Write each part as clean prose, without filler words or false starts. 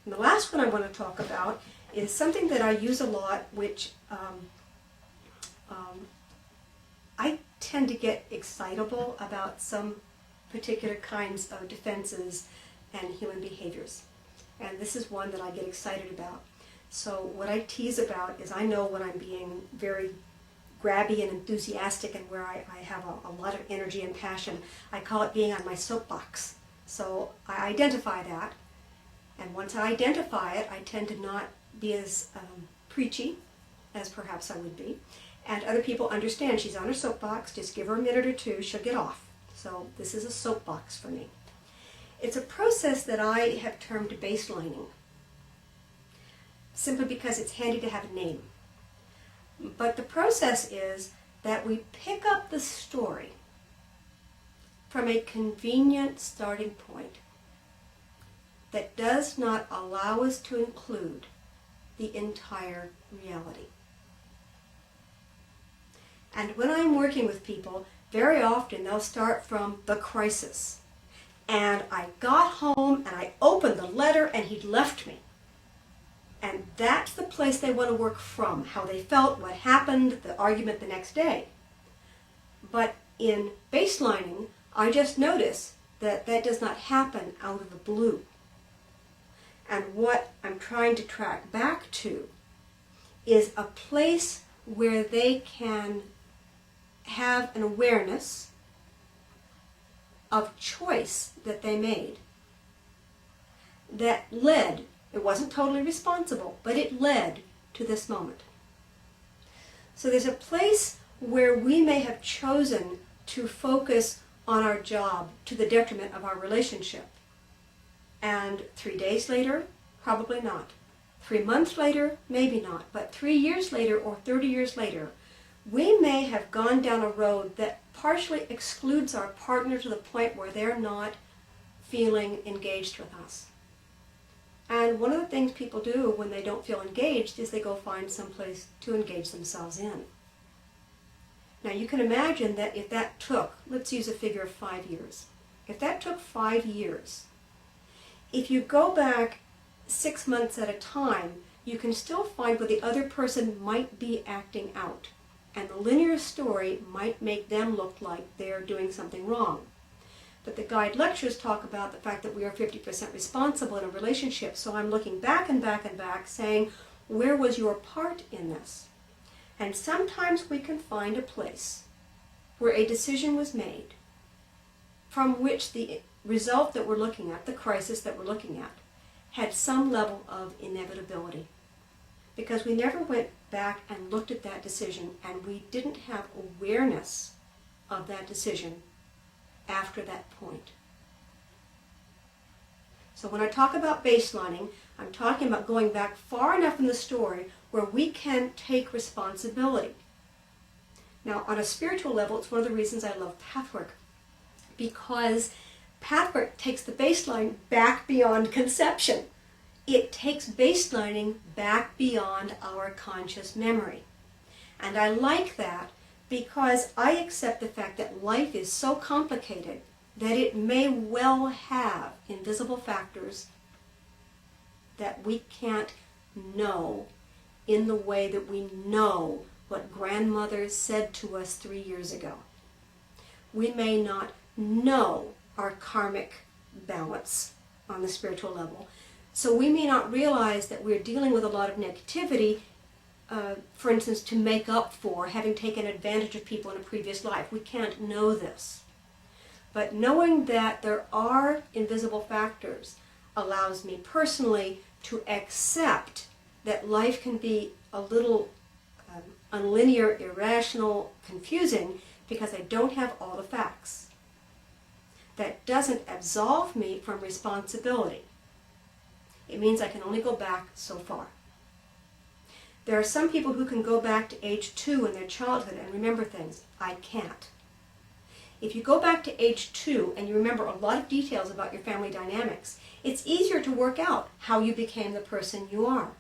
And the last one I want to talk about is something that I use a lot, which I tend to get excitable about some particular kinds of defenses and human behaviors. And this is one that I get excited about. So what I tease about is I know when I'm being very grabby and enthusiastic and where I have a lot of energy and passion. I call it being on my soapbox. So I identify that, and once I identify it, I tend to not be as preachy as perhaps I would be. And other people understand she's on her soapbox, just give her a minute or two, she'll get off. So this is a soapbox for me. It's a process that I have termed baselining, simply because it's handy to have a name. But the process is that we pick up the story from a convenient starting point that does not allow us to include the entire reality. And when I'm working with people, very often they'll start from the crisis. And I got home and I opened the letter and he'd left me. And that's the place they want to work from, how they felt, what happened, the argument the next day. But in baselining, I just notice that that does not happen out of the blue. And what I'm trying to track back to is a place where they can have an awareness of choice that they made that led, it wasn't totally responsible, but it led to this moment. So there's a place where we may have chosen to focus on our job to the detriment of our relationship. And 3 days later, probably not. 3 months later, maybe not. But 3 years later or 30 years later, we may have gone down a road that partially excludes our partner to the point where they're not feeling engaged with us. And one of the things people do when they don't feel engaged is they go find some place to engage themselves in. Now you can imagine that if that took, let's use a figure of 5 years. If that took 5 years, if you go back 6 months at a time, you can still find where the other person might be acting out. And the linear story might make them look like they're doing something wrong. But the guide lectures talk about the fact that we are 50% responsible in a relationship. So I'm looking back and back and back saying, where was your part in this? And sometimes we can find a place where a decision was made from which the result that we're looking at, the crisis that we're looking at, had some level of inevitability. Because we never went back and looked at that decision, and we didn't have awareness of that decision after that point. So when I talk about baselining, I'm talking about going back far enough in the story where we can take responsibility. Now, on a spiritual level, it's one of the reasons I love Pathwork, because Pathwork takes the baseline back beyond conception. It takes baselining back beyond our conscious memory. And I like that because I accept the fact that life is so complicated that it may well have invisible factors that we can't know in the way that we know what grandmother said to us 3 years ago. We may not know our karmic balance on the spiritual level. So we may not realize that we're dealing with a lot of negativity, for instance, to make up for having taken advantage of people in a previous life. We can't know this. But knowing that there are invisible factors allows me personally to accept that life can be a little unlinear, irrational, confusing, because I don't have all the facts. That doesn't absolve me from responsibility. It means I can only go back so far. There are some people who can go back to age 2 in their childhood and remember things. I can't. If you go back to age 2 and you remember a lot of details about your family dynamics, it's easier to work out how you became the person you are.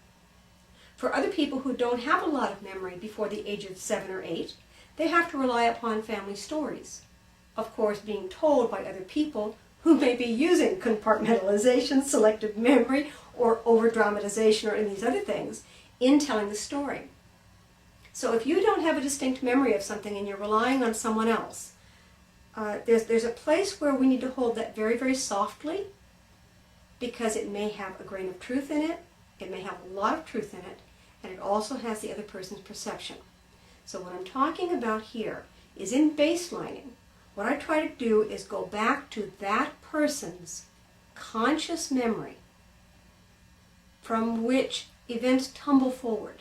For other people who don't have a lot of memory before the age of 7 or 8, they have to rely upon family stories. Of course, being told by other people who may be using compartmentalization, selective memory, or over-dramatization, or any of these other things in telling the story. So if you don't have a distinct memory of something and you're relying on someone else, there's a place where we need to hold that very, very softly, because it may have a grain of truth in it, it may have a lot of truth in it, and it also has the other person's perception. So what I'm talking about here is in baselining, what I try to do is go back to that person's conscious memory from which events tumble forward.